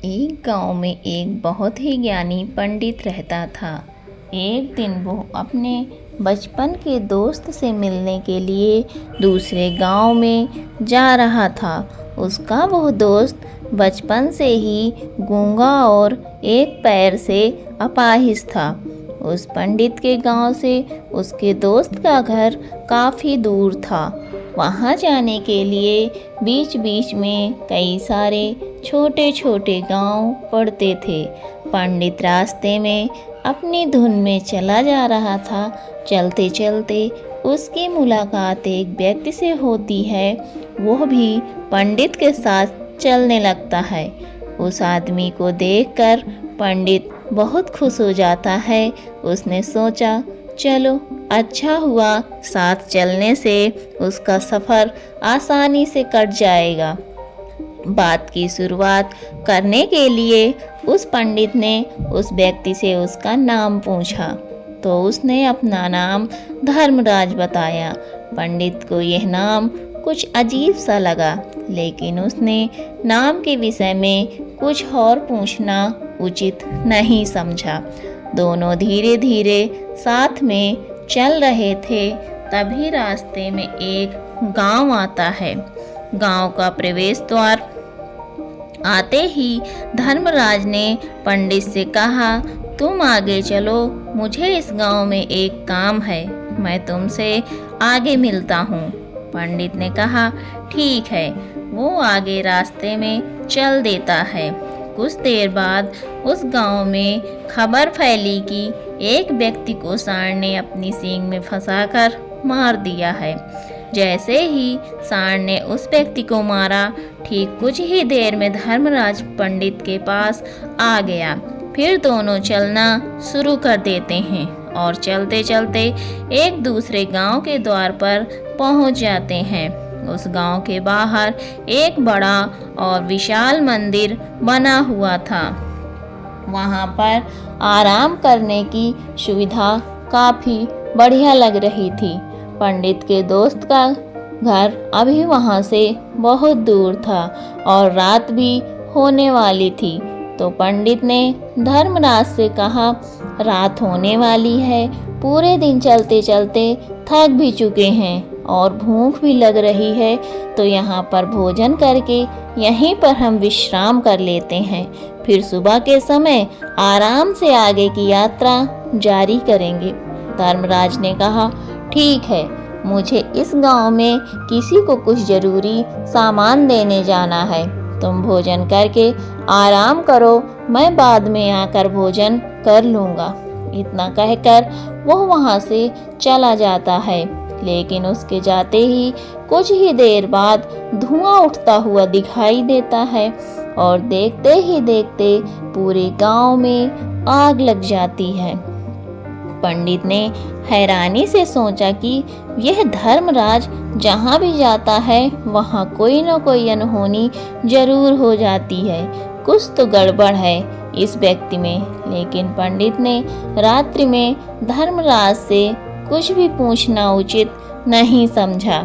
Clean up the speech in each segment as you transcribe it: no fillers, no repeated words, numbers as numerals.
एक गांव में एक बहुत ही ज्ञानी पंडित रहता था। एक दिन वो अपने बचपन के दोस्त से मिलने के लिए दूसरे गांव में जा रहा था। उसका वो दोस्त बचपन से ही गूंगा और एक पैर से अपाहिज था। उस पंडित के गांव से उसके दोस्त का घर काफ़ी दूर था। वहाँ जाने के लिए बीच बीच में कई सारे छोटे छोटे गांव पड़ते थे। पंडित रास्ते में अपनी धुन में चला जा रहा था। चलते चलते उसकी मुलाकात एक व्यक्ति से होती है। वह भी पंडित के साथ चलने लगता है। उस आदमी को देखकर पंडित बहुत खुश हो जाता है। उसने सोचा, चलो अच्छा हुआ, साथ चलने से उसका सफ़र आसानी से कट जाएगा। बात की शुरुआत करने के लिए उस पंडित ने उस व्यक्ति से उसका नाम पूछा, तो उसने अपना नाम धर्मराज बताया। पंडित को यह नाम कुछ अजीब सा लगा, लेकिन उसने नाम के विषय में कुछ और पूछना उचित नहीं समझा। दोनों धीरे धीरे साथ में चल रहे थे। तभी रास्ते में एक गांव आता है। गांव का प्रवेश द्वार आते ही धर्मराज ने पंडित से कहा, तुम आगे चलो, मुझे इस गांव में एक काम है, मैं तुमसे आगे मिलता हूँ। पंडित ने कहा, ठीक है। वो आगे रास्ते में चल देता है। कुछ देर बाद उस गांव में खबर फैली कि एक व्यक्ति को सांड ने अपनी सींग में फंसाकर मार दिया है। जैसे ही सांड ने उस व्यक्ति को मारा, ठीक कुछ ही देर में धर्मराज पंडित के पास आ गया। फिर दोनों चलना शुरू कर देते हैं और चलते चलते एक दूसरे गांव के द्वार पर पहुंच जाते हैं। उस गांव के बाहर एक बड़ा और विशाल मंदिर बना हुआ था। वहां पर आराम करने की सुविधा काफ़ी बढ़िया लग रही थी। पंडित के दोस्त का घर अभी वहां से बहुत दूर था और रात भी होने वाली थी। तो पंडित ने धर्मराज से कहा, रात होने वाली है, पूरे दिन चलते चलते थक भी चुके हैं और भूख भी लग रही है, तो यहाँ पर भोजन करके यहीं पर हम विश्राम कर लेते हैं। फिर सुबह के समय आराम से आगे की यात्रा जारी करेंगे। धर्मराज ने कहा, ठीक है, मुझे इस गांव में किसी को कुछ ज़रूरी सामान देने जाना है। तुम भोजन करके आराम करो, मैं बाद में आकर भोजन कर लूँगा। इतना कहकर वह वहाँ से चला जाता है। लेकिन उसके जाते ही कुछ ही देर बाद धुआं उठता हुआ दिखाई देता है और देखते ही देखते पूरे गांव में आग लग जाती है। पंडित ने हैरानी से सोचा कि यह धर्मराज जहाँ भी जाता है वहाँ कोई न कोई अनहोनी जरूर हो जाती है, कुछ तो गड़बड़ है इस व्यक्ति में। लेकिन पंडित ने रात्रि में धर्मराज से कुछ भी पूछना उचित नहीं समझा।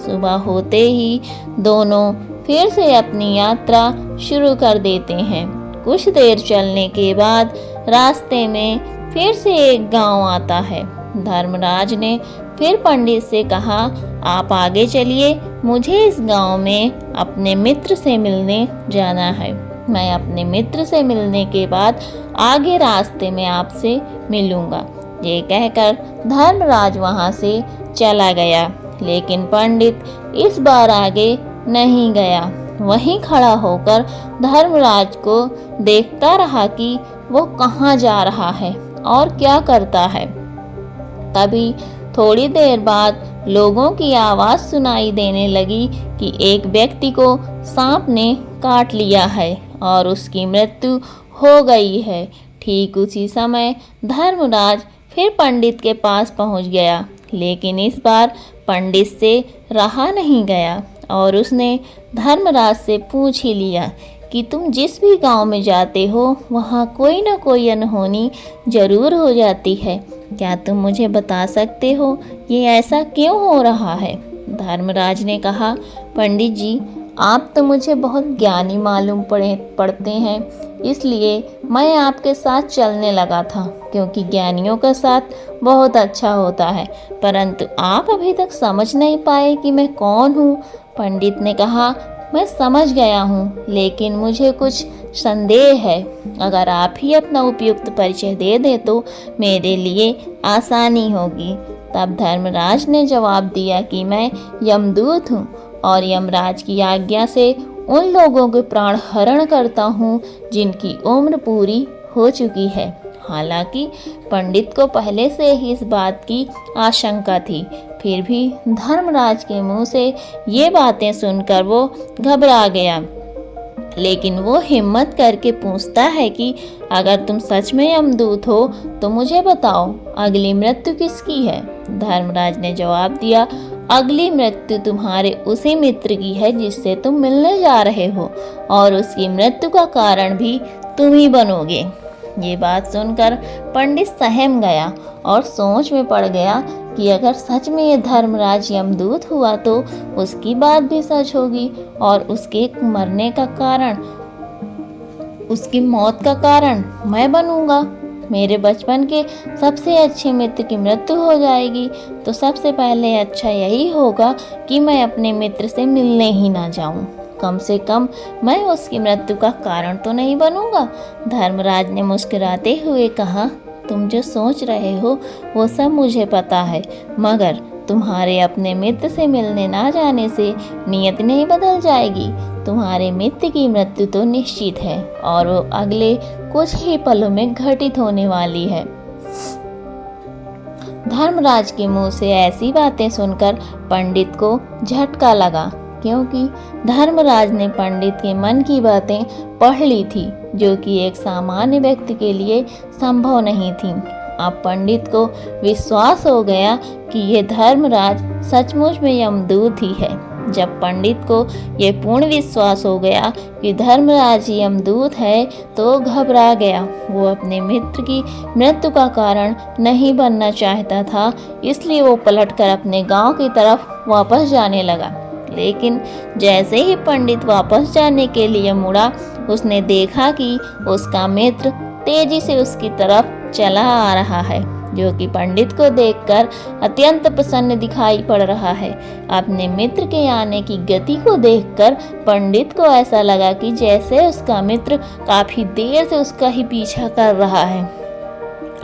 सुबह होते ही दोनों फिर से अपनी यात्रा शुरू कर देते हैं। कुछ देर चलने के बाद रास्ते में फिर से एक गांव आता है। धर्मराज ने फिर पंडित से कहा, आप आगे चलिए, मुझे इस गांव में अपने मित्र से मिलने जाना है। मैं अपने मित्र से मिलने के बाद आगे रास्ते में आपसे मिलूंगा। ये कहकर धर्मराज वहां से चला गया। लेकिन पंडित इस बार आगे नहीं गया। वहीं खड़ा होकर धर्मराज को देखता रहा कि वो कहाँ जा रहा है और क्या करता है। तभी थोड़ी देर बाद लोगों की आवाज़ सुनाई देने लगी कि एक व्यक्ति को सांप ने काट लिया है और उसकी मृत्यु हो गई है। ठीक उसी समय धर्मराज फिर पंडित के पास पहुंच गया। लेकिन इस बार पंडित से रहा नहीं गया और उसने धर्मराज से पूछ ही लिया कि तुम जिस भी गांव में जाते हो वहाँ कोई न कोई अनहोनी जरूर हो जाती है। क्या तुम मुझे बता सकते हो ये ऐसा क्यों हो रहा है? धर्मराज ने कहा, पंडित जी, आप तो मुझे बहुत ज्ञानी मालूम पड़ते हैं, इसलिए मैं आपके साथ चलने लगा था, क्योंकि ज्ञानियों का साथ बहुत अच्छा होता है। परंतु आप अभी तक समझ नहीं पाए कि मैं कौन हूँ। पंडित ने कहा, मैं समझ गया हूँ, लेकिन मुझे कुछ संदेह है। अगर आप ही अपना उपयुक्त परिचय दे दें तो मेरे लिए आसानी होगी। तब धर्मराज ने जवाब दिया कि मैं यमदूत हूँ और यमराज की आज्ञा से उन लोगों के प्राण हरण करता हूँ जिनकी उम्र पूरी हो चुकी है। हालांकि पंडित को पहले से ही इस बात की आशंका थी, फिर भी धर्मराज के मुंह से ये बातें सुनकर वो घबरा गया। लेकिन वो हिम्मत करके पूछता है कि अगर तुम सच में यमदूत हो तो मुझे बताओ, अगली मृत्यु किसकी है? धर्मराज ने जवाब दिया, अगली मृत्यु तुम्हारे उसी मित्र की है जिससे तुम मिलने जा रहे हो, और उसकी मृत्यु का कारण भी तुम ही बनोगे। ये बात सुनकर पंडित सहम गया और सोच में पड़ गया कि अगर सच में ये धर्मराज यमदूत हुआ तो उसकी बात भी सच होगी और उसके मरने का कारण, उसकी मौत का कारण मैं बनूंगा। मेरे बचपन के सबसे अच्छे मित्र की मृत्यु हो जाएगी, तो सबसे पहले अच्छा यही होगा कि मैं अपने मित्र से मिलने ही ना जाऊं। कम से कम मैं उसकी मृत्यु का कारण तो नहीं बनूंगा। धर्मराज ने मुस्कुराते हुए कहा, तुम जो सोच रहे हो वो सब मुझे पता है, मगर तुम्हारे अपने मित्र से मिलने ना जाने से नियत नहीं बदल जाएगी। तुम्हारे मित्र की मृत्यु तो निश्चित है और वो अगले कुछ ही पलों में घटित होने वाली है। धर्मराज के मुंह से ऐसी बातें सुनकर पंडित को झटका लगा, क्योंकि धर्मराज ने पंडित के मन की बातें पढ़ ली थी, जो कि एक सामान्य व्यक्ति के लिए संभव नहीं थी। अब पंडित को विश्वास हो गया कि ये धर्मराज सचमुच में यमदूत ही है। जब पंडित को ये पूर्ण विश्वास हो गया कि धर्मराज यमदूत है तो घबरा गया। वो अपने मित्र की मृत्यु का कारण नहीं बनना चाहता था, इसलिए वो पलटकर अपने गांव की तरफ वापस जाने लगा। लेकिन जैसे ही पंडित वापस जाने के लिए मुड़ा, उसने देखा कि उसका मित्र तेजी से उसकी तरफ चला आ रहा है, जो कि पंडित को देखकर अत्यंत प्रसन्न दिखाई पड़ रहा है। अपने मित्र के आने की गति को देखकर पंडित को ऐसा लगा कि जैसे उसका मित्र काफी देर से उसका ही पीछा कर रहा है।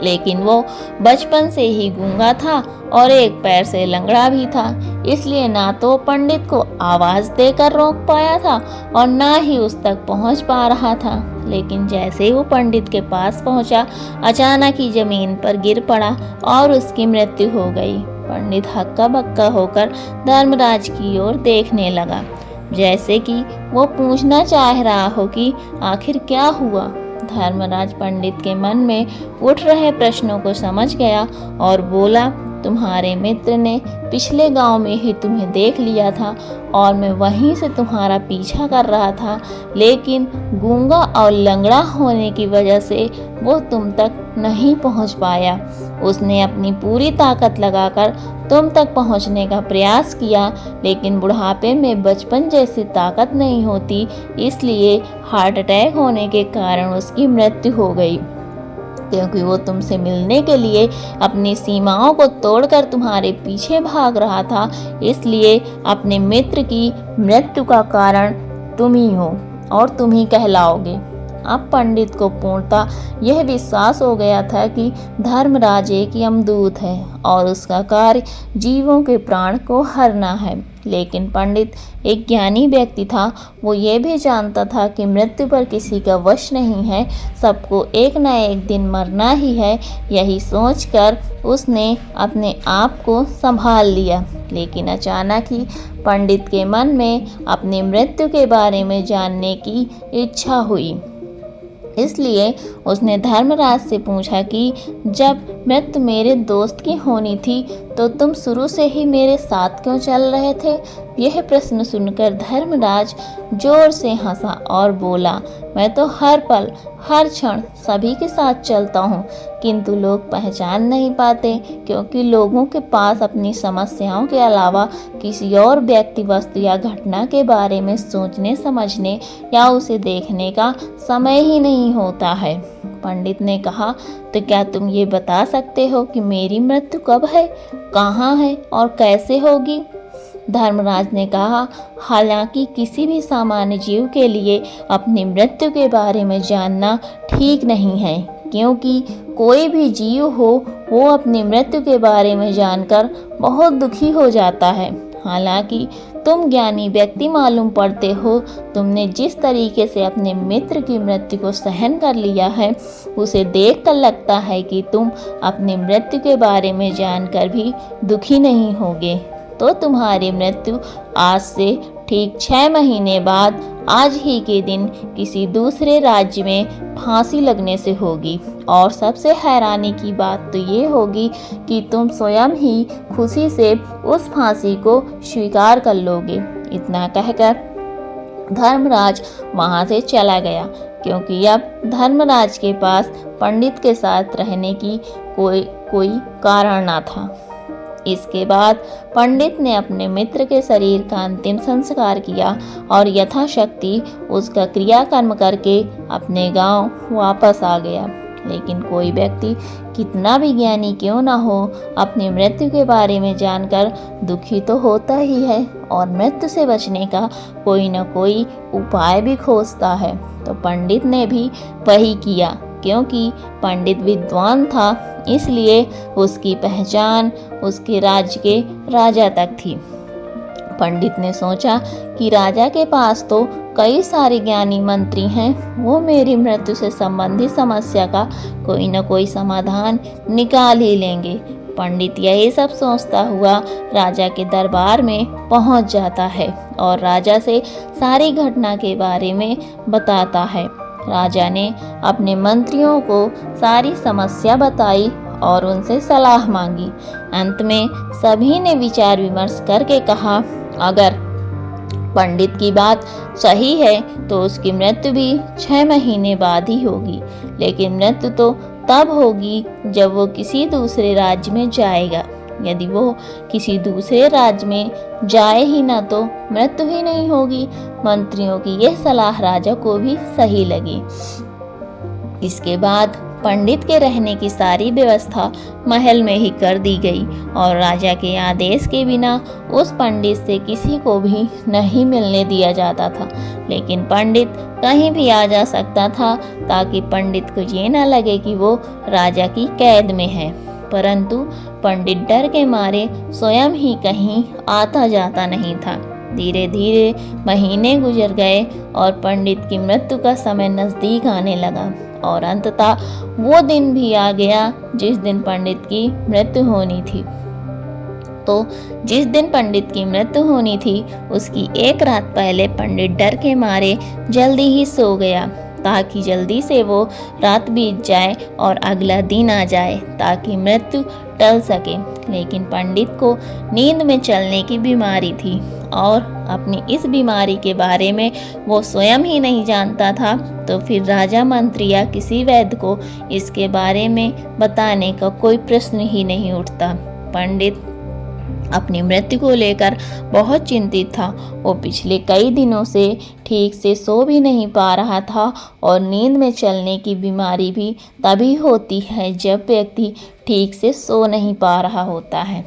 लेकिन वो बचपन से ही गूंगा था और एक पैर से लंगड़ा भी था, इसलिए ना तो पंडित को आवाज देकर रोक पाया था और ना ही उस तक पहुंच पा रहा था। लेकिन जैसे ही वो पंडित के पास पहुंचा, अचानक ही जमीन पर गिर पड़ा और उसकी मृत्यु हो गई। पंडित हक्का बक्का होकर धर्मराज की ओर देखने लगा, जैसे कि वो पूछना चाह रहा हो कि आखिर क्या हुआ। धर्मराज पंडित के मन में उठ रहे प्रश्नों को समझ गया और बोला, तुम्हारे मित्र ने पिछले गांव में ही तुम्हें देख लिया था और मैं वहीं से तुम्हारा पीछा कर रहा था, लेकिन गूंगा और लंगड़ा होने की वजह से वो तुम तक नहीं पहुंच पाया। उसने अपनी पूरी ताकत लगाकर तुम तक पहुंचने का प्रयास किया, लेकिन बुढ़ापे में बचपन जैसी ताकत नहीं होती, इसलिए हार्ट अटैक होने के कारण उसकी मृत्यु हो गई। क्योंकि वो तुमसे मिलने के लिए अपनी सीमाओं को तोड़कर तुम्हारे पीछे भाग रहा था, इसलिए अपने मित्र की मृत्यु का कारण तुम ही हो और तुम ही कहलाओगे। अब पंडित को पूर्णतः यह विश्वास हो गया था कि धर्मराज एक यमदूत है और उसका कार्य जीवों के प्राण को हरना है। लेकिन पंडित एक ज्ञानी व्यक्ति था, वो ये भी जानता था कि मृत्यु पर किसी का वश नहीं है, सबको एक न एक दिन मरना ही है। यही सोचकर उसने अपने आप को संभाल लिया। लेकिन अचानक ही पंडित के मन में अपनी मृत्यु के बारे में जानने की इच्छा हुई, इसलिए उसने धर्मराज से पूछा कि जब मृत्यु मेरे दोस्त की होनी थी तो तुम शुरू से ही मेरे साथ क्यों चल रहे थे? यह प्रश्न सुनकर धर्मराज जोर से हंसा और बोला, मैं तो हर पल हर क्षण सभी के साथ चलता हूँ, किंतु लोग पहचान नहीं पाते, क्योंकि लोगों के पास अपनी समस्याओं के अलावा किसी और व्यक्ति, वस्तु या घटना के बारे में सोचने समझने या उसे देखने का समय ही नहीं होता है। पंडित ने कहा, तो क्या तुम ये बता सकते हो कि मेरी मृत्यु कब है, कहाँ है और कैसे होगी? धर्मराज ने कहा, हालांकि किसी भी सामान्य जीव के लिए अपनी मृत्यु के बारे में जानना ठीक नहीं है, क्योंकि कोई भी जीव हो वो अपनी मृत्यु के बारे में जानकर बहुत दुखी हो जाता है। हालांकि तुम ज्ञानी व्यक्ति मालूम पड़ते हो, तुमने जिस तरीके से अपने मित्र की मृत्यु को सहन कर लिया है, उसे देखकर लगता है कि तुम अपनी मृत्यु के बारे में जानकर भी दुखी नहीं होगे। तो तुम्हारी मृत्यु आज से ठीक 6 महीने बाद आज ही के दिन किसी दूसरे राज्य में फांसी लगने से होगी। और सबसे हैरानी की बात तो ये होगी कि तुम स्वयं ही खुशी से उस फांसी को स्वीकार कर लोगे। इतना कहकर धर्मराज वहां से चला गया, क्योंकि अब धर्मराज के पास पंडित के साथ रहने की कोई कारण ना था। इसके बाद पंडित ने अपने मित्र के शरीर का अंतिम संस्कार किया और यथाशक्ति उसका क्रियाकर्म करके अपने गांव वापस आ गया। लेकिन कोई व्यक्ति कितना भी ज्ञानी क्यों ना हो, अपनी मृत्यु के बारे में जानकर दुखी तो होता ही है और मृत्यु से बचने का कोई न कोई उपाय भी खोजता है। तो पंडित ने भी वही किया, क्योंकि पंडित विद्वान था, इसलिए उसकी पहचान उसके राज्य के राजा तक थी। पंडित ने सोचा कि राजा के पास तो कई सारे ज्ञानी मंत्री हैं, वो मेरी मृत्यु से संबंधित समस्या का कोई न कोई समाधान निकाल ही लेंगे। पंडित यही सब सोचता हुआ राजा के दरबार में पहुंच जाता है और राजा से सारी घटना के बारे में बताता है। राजा ने अपने मंत्रियों को सारी समस्या बताई और उनसे सलाह मांगी। अंत में सभी ने विचार विमर्श करके कहा, अगर पंडित की बात सही है तो उसकी मृत्यु भी 6 महीने बाद ही होगी, लेकिन मृत्यु तो तब होगी जब वो किसी दूसरे राज्य में जाएगा। यदि वो किसी दूसरे राज्य में जाए ही ना तो मृत्यु ही नहीं होगी। मंत्रियों की यह सलाह राजा को भी सही लगी। इसके बाद पंडित के रहने की सारी व्यवस्था महल में ही कर दी गई और राजा के आदेश के बिना उस पंडित से किसी को भी नहीं मिलने दिया जाता था। लेकिन पंडित कहीं भी आ जा सकता था, ताकि पंडित को ये न लगे कि वो राजा की कैद में है। परंतु पंडित डर के मारे स्वयं ही कहीं आता जाता नहीं था। धीरे धीरे महीने गुजर गए और पंडित की मृत्यु का समय नज़दीक आने लगा और अंततः वो दिन भी आ गया जिस दिन पंडित की मृत्यु होनी थी। तो जिस दिन पंडित की मृत्यु होनी थी उसकी एक रात पहले पंडित डर के मारे जल्दी ही सो गया, ताकि जल्दी से वो रात बीत जाए और अगला दिन आ जाए, ताकि मृत्यु टल सके। लेकिन पंडित को नींद में चलने की बीमारी थी और अपनी इस बीमारी के बारे में वो स्वयं ही नहीं जानता था। तो फिर राजा, मंत्री या किसी वैद्य को इसके बारे में बताने का कोई प्रश्न ही नहीं उठता। पंडित अपनी मृत्यु को लेकर बहुत चिंतित था। वो पिछले कई दिनों से ठीक से सो भी नहीं पा रहा था और नींद में चलने की बीमारी भी तभी होती है जब व्यक्ति ठीक से सो नहीं पा रहा होता है।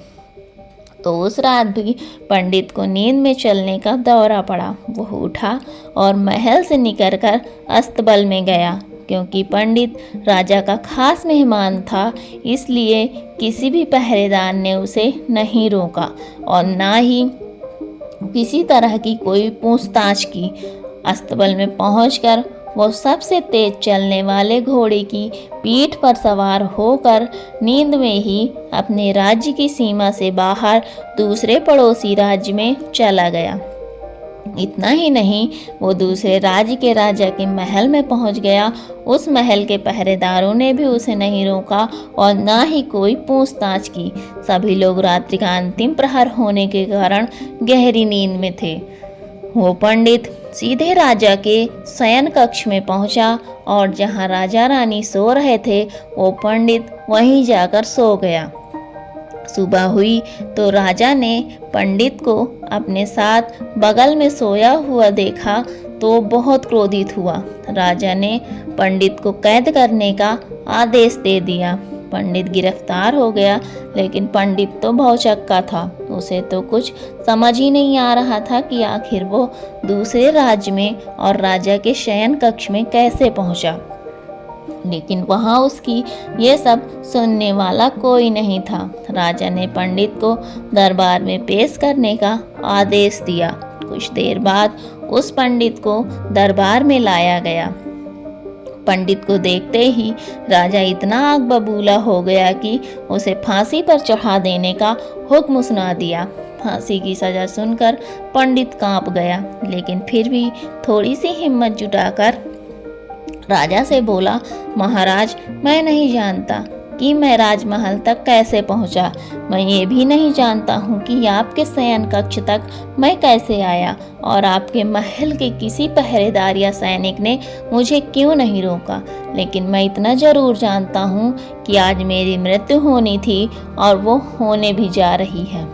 तो उस रात भी पंडित को नींद में चलने का दौरा पड़ा। वो उठा और महल से निकलकर अस्तबल में गया। क्योंकि पंडित राजा का खास मेहमान था, इसलिए किसी भी पहरेदार ने उसे नहीं रोका और ना ही किसी तरह की कोई पूछताछ की। अस्तबल में पहुंचकर वो सबसे तेज चलने वाले घोड़े की पीठ पर सवार होकर नींद में ही अपने राज्य की सीमा से बाहर दूसरे पड़ोसी राज्य में चला गया। इतना ही नहीं, वो दूसरे राज्य के राजा के महल में पहुंच गया। उस महल के पहरेदारों ने भी उसे नहीं रोका और ना ही कोई पूछताछ की। सभी लोग रात्रि का अंतिम प्रहर होने के कारण गहरी नींद में थे। वो पंडित सीधे राजा के शयन कक्ष में पहुंचा और जहां राजा रानी सो रहे थे, वो पंडित वहीं जाकर सो गया। सुबह हुई तो राजा ने पंडित को अपने साथ बगल में सोया हुआ देखा तो बहुत क्रोधित हुआ। राजा ने पंडित को कैद करने का आदेश दे दिया। पंडित गिरफ्तार हो गया, लेकिन पंडित तो भौचक्का था। उसे तो कुछ समझ ही नहीं आ रहा था कि आखिर वो दूसरे राज्य में और राजा के शयन कक्ष में कैसे पहुंचा। लेकिन वहां उसकी ये सब सुनने वाला कोई नहीं था। राजा ने पंडित को दरबार में पेश करने का आदेश दिया। कुछ देर बाद उस पंडित को दरबार में लाया गया। पंडित को देखते ही राजा इतना आग बबूला हो गया कि उसे फांसी पर चढ़ा देने का हुक्म सुना दिया। फांसी की सजा सुनकर पंडित कांप गया, लेकिन फिर भी थोड़ी सी हिम्मत जुटाकर राजा से बोला, महाराज, मैं नहीं जानता कि मैं राजमहल तक कैसे पहुंचा। मैं ये भी नहीं जानता हूँ कि आपके शयन कक्ष तक मैं कैसे आया और आपके महल के किसी पहरेदार या सैनिक ने मुझे क्यों नहीं रोका। लेकिन मैं इतना जरूर जानता हूँ कि आज मेरी मृत्यु होनी थी और वो होने भी जा रही है।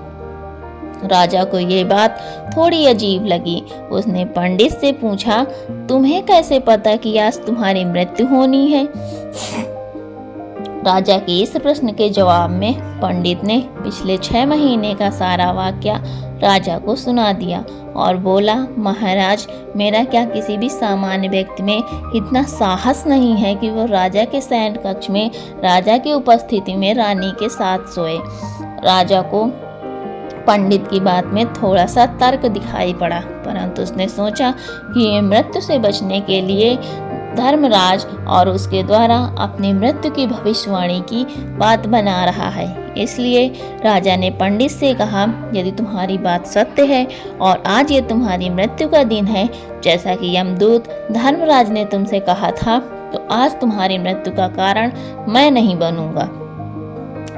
राजा को ये बात थोड़ी अजीब लगी। उसने पंडित से पूछा, तुम्हें कैसे पता कि आज तुम्हारी मृत्यु होनी है? राजा के इस प्रश्न के जवाब में पंडित ने पिछले 6 महीने का सारा वाकया राजा को सुना दिया और बोला, महाराज, मेरा क्या किसी भी सामान्य व्यक्ति में इतना साहस नहीं है कि वो राजा के शयन कक्ष में राजा की उपस्थिति में रानी के साथ सोए। राजा को पंडित की बात में थोड़ा सा तर्क दिखाई पड़ा, परंतु उसने सोचा कि ये मृत्यु से बचने के लिए धर्मराज और उसके द्वारा अपनी मृत्यु की भविष्यवाणी की बात बना रहा है। इसलिए राजा ने पंडित से कहा, यदि तुम्हारी बात सत्य है और आज ये तुम्हारी मृत्यु का दिन है, जैसा कि यमदूत धर्मराज ने तुमसे कहा था, तो आज तुम्हारी मृत्यु का कारण मैं नहीं बनूंगा।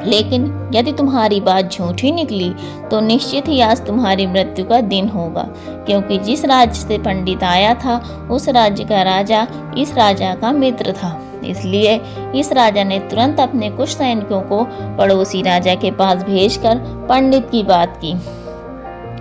लेकिन यदि तुम्हारी बात झूठी निकली तो निश्चित ही आज तुम्हारी मृत्यु का दिन होगा, क्योंकि जिस राज्य से पंडित आया था उस राज्य का राजा इस राजा का मित्र था। इसलिए इस राजा ने तुरंत अपने कुछ सैनिकों को पड़ोसी राजा के पास भेजकर पंडित की बात की,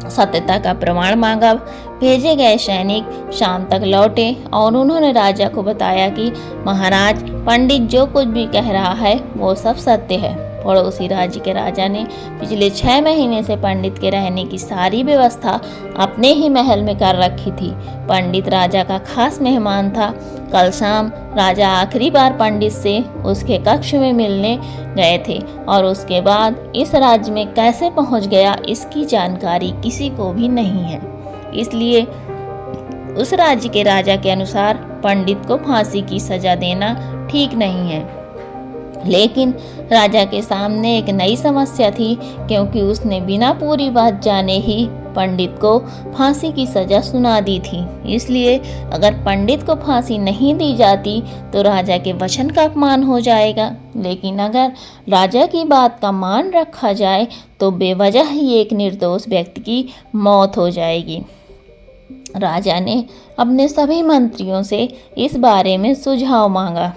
सत्यता का प्रमाण मांगा। भेजे गए सैनिक शाम तक लौटे और उन्होंने राजा को बताया कि महाराज, पंडित जो कुछ भी कह रहा है वो सब सत्य है। पड़ोसी राज्य के राजा ने पिछले 6 महीने से पंडित के रहने की सारी व्यवस्था अपने ही महल में कर रखी थी। पंडित राजा का खास मेहमान था। कल शाम राजा आखिरी बार पंडित से उसके कक्ष में मिलने गए थे और उसके बाद इस राज्य में कैसे पहुंच गया इसकी जानकारी किसी को भी नहीं है। इसलिए उस राज्य के राजा के अनुसार पंडित को फांसी की सजा देना ठीक नहीं है। लेकिन राजा के सामने एक नई समस्या थी, क्योंकि उसने बिना पूरी बात जाने ही पंडित को फांसी की सजा सुना दी थी। इसलिए अगर पंडित को फांसी नहीं दी जाती तो राजा के वचन का अपमान हो जाएगा, लेकिन अगर राजा की बात का मान रखा जाए तो बेवजह ही एक निर्दोष व्यक्ति की मौत हो जाएगी। राजा ने अपने सभी मंत्रियों से इस बारे में सुझाव मांगा,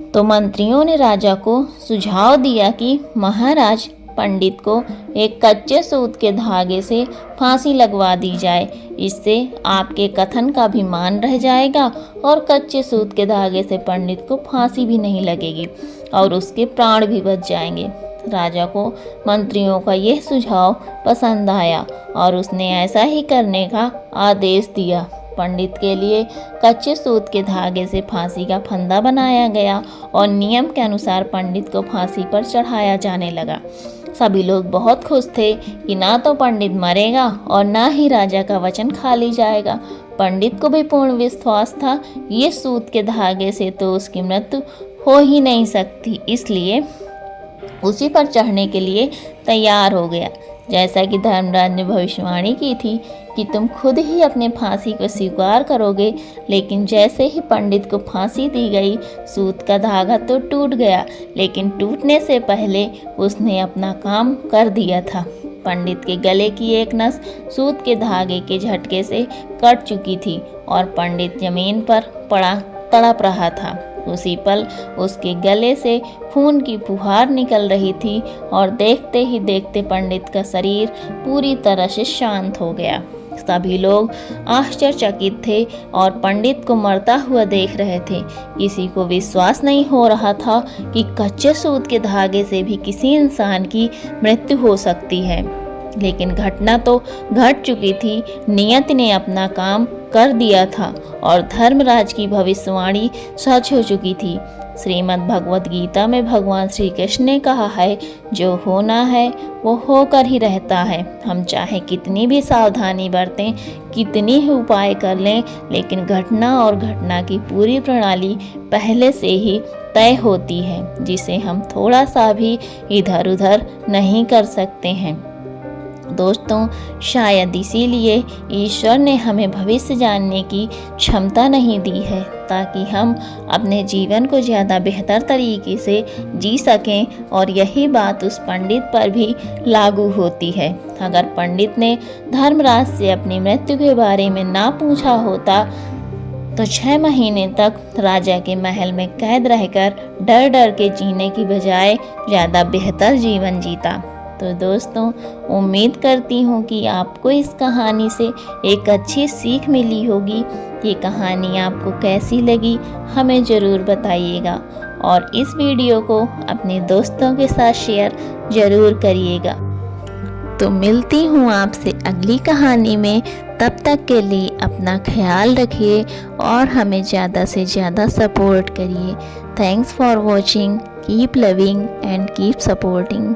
तो मंत्रियों ने राजा को सुझाव दिया कि महाराज, पंडित को एक कच्चे सूत के धागे से फांसी लगवा दी जाए। इससे आपके कथन का भी मान रह जाएगा और कच्चे सूत के धागे से पंडित को फांसी भी नहीं लगेगी और उसके प्राण भी बच जाएंगे। राजा को मंत्रियों का यह सुझाव पसंद आया और उसने ऐसा ही करने का आदेश दिया। पंडित के लिए कच्चे सूत के धागे से फांसी का फंदा बनाया गया और नियम के अनुसार पंडित को फांसी पर चढ़ाया जाने लगा। सभी लोग बहुत खुश थे कि ना तो पंडित मरेगा और ना ही राजा का वचन खाली जाएगा। पंडित को भी पूर्ण विश्वास था ये सूत के धागे से तो उसकी मृत्यु हो ही नहीं सकती, इसलिए उसी पर चढ़ने के लिए तैयार हो गया। जैसा कि धर्मराज ने भविष्यवाणी की थी कि तुम खुद ही अपने फांसी को स्वीकार करोगे, लेकिन जैसे ही पंडित को फांसी दी गई, सूत का धागा तो टूट गया, लेकिन टूटने से पहले उसने अपना काम कर दिया था। पंडित के गले की एक नस सूत के धागे के झटके से कट चुकी थी और पंडित जमीन पर पड़ा तड़प रहा था। उसी पल उसके गले से खून की फुहार निकल रही थी और देखते ही देखते पंडित का शरीर पूरी तरह से शांत हो गया। सभी लोग आश्चर्यचकित थे और पंडित को मरता हुआ देख रहे थे। किसी को विश्वास नहीं हो रहा था कि कच्चे सूत के धागे से भी किसी इंसान की मृत्यु हो सकती है। लेकिन घटना तो घट चुकी थी, नियति ने अपना काम कर दिया था और धर्मराज की भविष्यवाणी सच हो चुकी थी। श्रीमद् भगवद गीता में भगवान श्री कृष्ण ने कहा है, जो होना है वो होकर ही रहता है। हम चाहे कितनी भी सावधानी बरतें, कितनी ही उपाय कर लें, लेकिन घटना और घटना की पूरी प्रणाली पहले से ही तय होती है, जिसे हम थोड़ा सा भी इधर उधर नहीं कर सकते हैं। दोस्तों, शायद इसीलिए ईश्वर ने हमें भविष्य जानने की क्षमता नहीं दी है, ताकि हम अपने जीवन को ज़्यादा बेहतर तरीके से जी सकें। और यही बात उस पंडित पर भी लागू होती है। अगर पंडित ने धर्मराज से अपनी मृत्यु के बारे में ना पूछा होता तो 6 महीने तक राजा के महल में कैद रहकर डर डर के जीने की बजाय ज़्यादा बेहतर जीवन जीता। तो दोस्तों, उम्मीद करती हूँ कि आपको इस कहानी से एक अच्छी सीख मिली होगी। ये कहानी आपको कैसी लगी हमें ज़रूर बताइएगा और इस वीडियो को अपने दोस्तों के साथ शेयर ज़रूर करिएगा। तो मिलती हूँ आपसे अगली कहानी में। तब तक के लिए अपना ख्याल रखिए और हमें ज़्यादा से ज़्यादा सपोर्ट करिए। Thanks for watching. Keep loving and keep supporting.